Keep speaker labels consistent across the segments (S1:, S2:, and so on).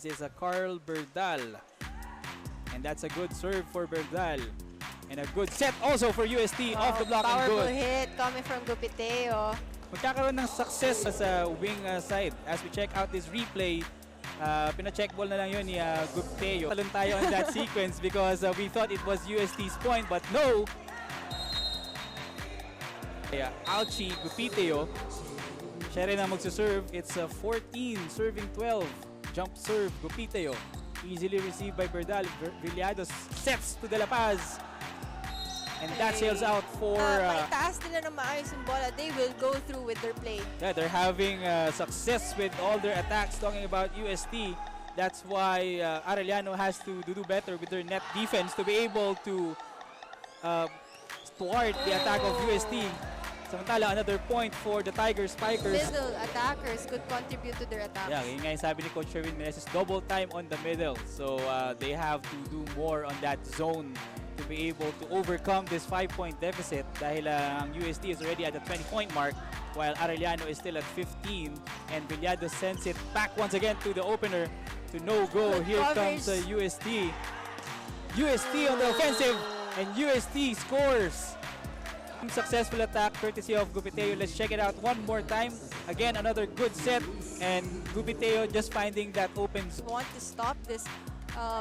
S1: is a Carl Berdal. And that's a good serve for Berdal. And a good set also for UST off the block and
S2: Powerful
S1: good.
S2: hit coming from Gupiteo.
S1: Magkakaroon ng success sa wing side. As we check out this replay, pina-check ball na lang yun ni Gupiteo. Talon tayo on that sequence because we thought it was UST's point, but no! Alchi Gupiteo, siya rin ang magsuserve. It's 14 serving 12. Jump serve Gupiteo. Easily received by Berdal. Villados sets to De La Paz. And that sails out for...
S2: May taas nila ng maayos yung bola. They will go through with their play.
S1: Yeah, they're having success with all their attacks. Talking about UST, that's why Arellano has to do better with their net defense to be able to thwart the attack of UST. Samantala, another point for the Tiger Spikers.
S2: Middle attackers could contribute to their attacks.
S1: Yeah, yun nga yung sabi ni Coach Sherwin Meneses, double time on the middle. So they have to do more on that zone to be able to overcome this 5-point deficit dahil ang UST is already at the 20-point mark while Arellano is still at 15 and Villados sends it back once again to the opener to no-go. Here comes UST. UST on the offensive and UST scores. Successful attack courtesy of Gupiteo. Let's check it out one more time. Again, another good set and Gupiteo just finding that open.
S2: Want to stop this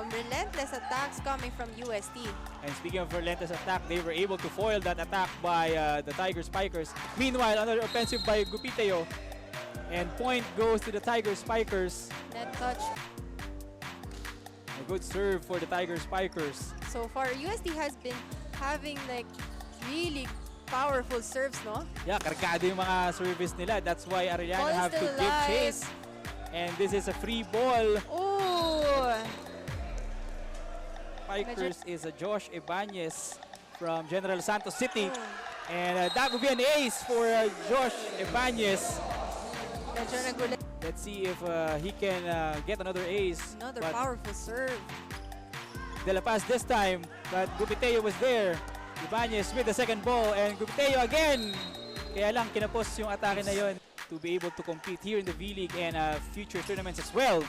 S2: relentless attacks coming from UST.
S1: And speaking of relentless attack, they were able to foil that attack by the Tiger Spikers. Meanwhile, another offensive by Gupiteo. And point goes to the Tiger Spikers.
S2: Net touch.
S1: A good serve for the Tiger Spikers.
S2: So far, UST has been having like really powerful serves, no?
S1: Yeah, kargado yung mga service nila. That's why Arellano
S2: Ball
S1: have to
S2: still
S1: give
S2: alive.
S1: chase. And this is a free ball.
S2: Oh!
S1: Spikers is a Josh Ibanez from General Santos City.
S2: Oh.
S1: And that would be an ace for Josh Ibanez.
S2: Medyo nagulat.
S1: Let's see if he can get another ace.
S2: Another
S1: But
S2: powerful serve.
S1: De La Paz this time, but Gupiteo was there. Ibanez with the second ball and Gupiteo again. Kaya lang kinapos yung atake na yon to be able to compete here in the V-League and future tournaments as well.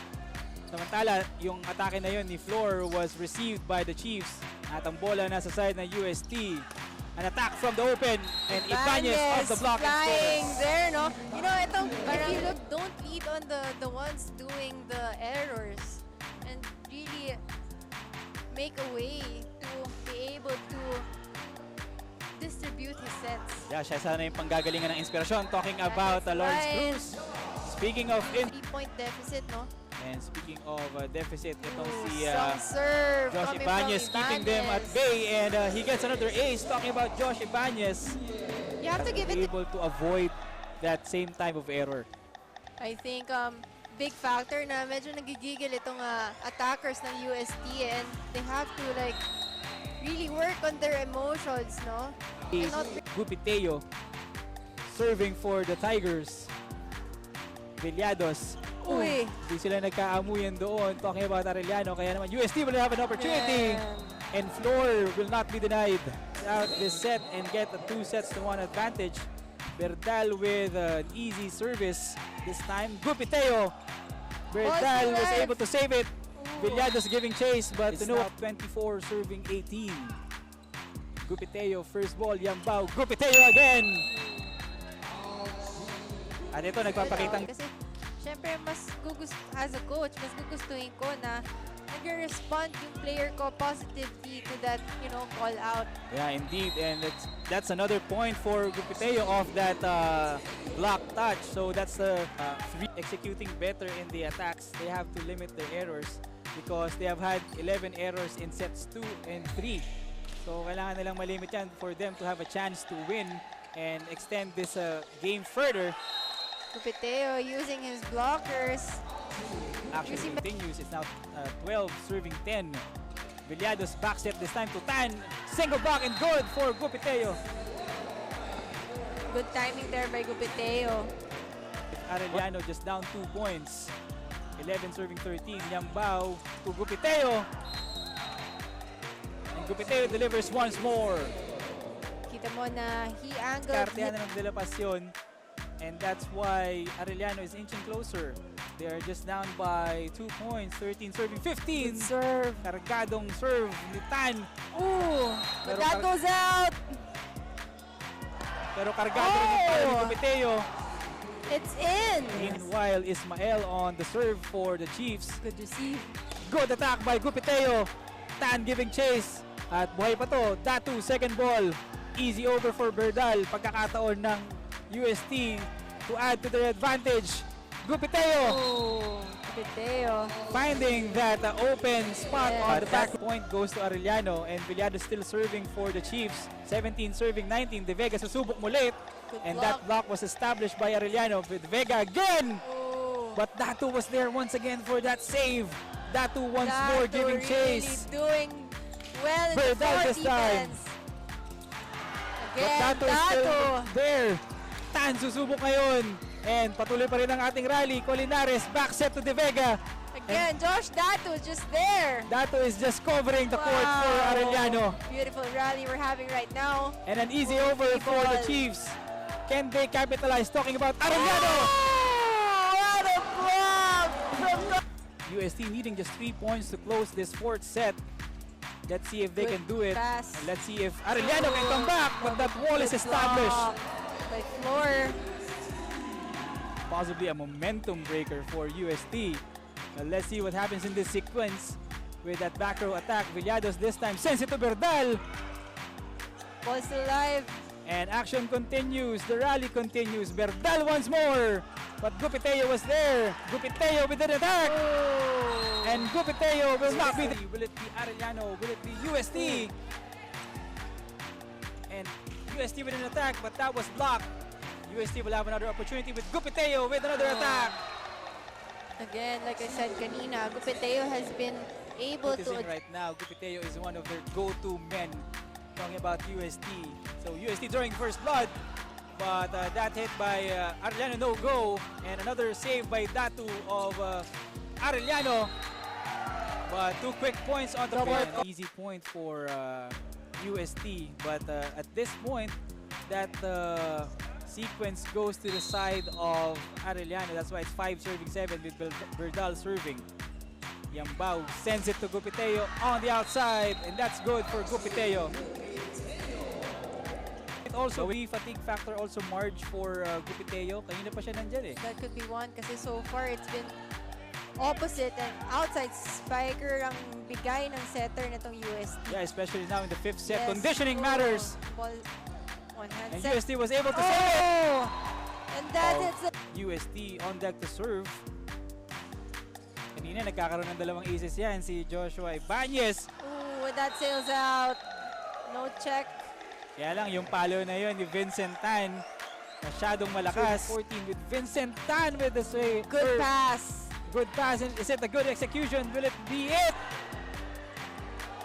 S1: Samantala, yung atake na yon ni Flor was received by the Chiefs at ang bola nasa side ng UST. An attack from the open and Ibanez off the block and
S2: flying
S1: scores.
S2: there, no? You know, itong, if you look, don't lead on the ones doing the errors and really make a way to be able to distribute his sets.
S1: Yeah, siya sana yung panggagalingan ng inspirasyon. Talking about Lawrence Cruz. Speaking of
S2: 3-point deficit, no?
S1: and speaking of deficit, itong si
S2: Some serve
S1: Josh
S2: coming
S1: Ibanez
S2: from
S1: keeping them at
S2: Ibanez.
S1: bay, and he gets another ace. Talking about Josh Ibanez,
S2: You have to give it.
S1: able to avoid that same type of error.
S2: I think big factor na medyo nagigigil itong attackers ng UST and they have to like really work on their emotions, no? And not
S1: Gupiteo serving for the Tigers. Villados.
S2: Uy.
S1: Di sila nagkaamuyan doon. Talking about Arellano. Kaya naman UST will have an opportunity. And Flor will not be denied out this set and get a 2-1 advantage. Berdal with an easy service this time. Gupiteo. Berdal was able to save it. Villados giving chase, but it's now 24 serving 18. Gupiteo first ball. Yambao. Gupiteo again. At ito nagpapakitang
S2: kasi syempre mas as a coach, mas gugustuhin ko na nag-respond yung player ko positively to that, you know, call out.
S1: yeah, indeed, and that's another point for Gupiteo of that block touch. So that's executing better in the attacks. They have to limit their errors because they have had 11 errors in sets 2 and 3. So kailangan nilang malimit yan for them to have a chance to win and extend this game further.
S2: Gupiteo using his blockers.
S1: Actually continues. It's now 12 serving 10. Villados back set this time to Tan. Single block and good for Gupiteo.
S2: Good timing there by Gupiteo.
S1: Arellano just down 2 points. 11 serving 13. Yambao to Gupiteo. And Gupiteo delivers once more.
S2: Kita mo na he angled.
S1: Kartehan na ng De La Paz yun. And that's why Arellano is inching closer. They are just down by 2 points. 13 serving 15.
S2: Good serve.
S1: Kargadong serve ni Tan.
S2: Ooh, but
S1: Pero
S2: that goes out.
S1: Pero kargado rin yung palo ni Gupiteo.
S2: It's in.
S1: Meanwhile, Ismael on the serve for the Chiefs.
S2: Good receive.
S1: Good attack by Gupiteo. Tan giving chase. At buhay pa to. Datu, second ball. Easy over for Berdal. Pagkakataon ng UST to add to their advantage. Gupiteo
S2: Oh, Gupiteo.
S1: finding that open spot
S2: Yeah.
S1: on the back point goes to Arellano, and Villado still serving for the Chiefs. 17 serving 19. De Vega susubok mulit.
S2: Good
S1: And
S2: block.
S1: that block was established by Arellano with Vega again.
S2: Oh,
S1: But Datu was there once again for that save. Datu once
S2: Datu
S1: more giving
S2: really
S1: chase.
S2: doing well in the
S1: Berdal
S2: floor
S1: this time.
S2: defense.
S1: But
S2: Again,
S1: Datu is still
S2: Datu.
S1: there. Tan susubok ngayon. And patuloy pa rin ang ating rally. Colinares back set to De Vega.
S2: Again, Josh Datu is just there.
S1: Datu is just covering the court for
S2: Wow.
S1: Arellano.
S2: Beautiful rally we're having right now.
S1: And an easy
S2: Oh,
S1: over for the
S2: ball.
S1: Chiefs. Can they capitalize? Talking about Arellano.
S2: Oh, what a block from
S1: UST needing just 3 points to close this fourth set. Let's see if they
S2: Good
S1: can do it.
S2: pass.
S1: And let's see if Arellano can come back, but that wall is
S2: Good
S1: established.
S2: block by Floor.
S1: Possibly a momentum breaker for UST. Let's see what happens in this sequence with that back row attack. Villados this time sends it to Berdal.
S2: Ball still alive.
S1: And action continues. The rally continues. Berdal once more. But Gupiteo was there. Gupiteo with an attack.
S2: Oh.
S1: And Gupiteo will not be. Will it be Arellano? Will it be UST? And UST with an attack, but that was blocked. UST will have another opportunity with Gupiteo with another attack.
S2: Again, like I said kanina, Gupiteo has been able
S1: Noticing
S2: to
S1: right now, Gupiteo is one of their go-to men. Talking about UST. So UST drawing first blood, but that hit by Arellano no go, and another save by Datu of Arellano. But 2 quick points on the board. Easy point for UST, but at this point, that sequence goes to the side of Arellano. That's why it's 5 serving 7 with Berdal serving. Yambao sends it to Gupiteo on the outside, and that's good for Gupiteo. It also, the fatigue factor also marged for Gupiteo. Kanina pa siya nandyan eh.
S2: that could be one kasi so far it's been opposite and outside spiker ang bigay ng setter nitong UST.
S1: Yeah, especially now in the 5th set.
S2: Yes.
S1: Conditioning
S2: Oh,
S1: matters.
S2: Ball, one hand
S1: And
S2: set.
S1: UST was able to save it.
S2: Oh! And that
S1: Oh.
S2: is
S1: UST on deck to serve. Kanina nagkakaroon ng dalawang aces yan si Joshua Ibanez.
S2: Ooh, that sails out. No check.
S1: Kaya lang yung palo na yun ni Vincent Tan masyadong malakas. 14 with Vincent Tan with the sway.
S2: Good pass.
S1: Good pass. And is it a good execution? Will it be it?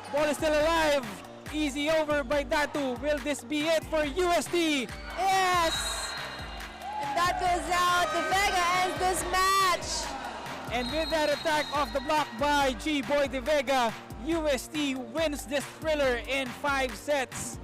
S1: Ball is still alive. Easy over by Datu. Will this be it for UST?
S2: Yes! And that goes out. De Vega ends this match.
S1: And with that attack off the block by G-Boy De Vega, UST wins this thriller in 5 sets.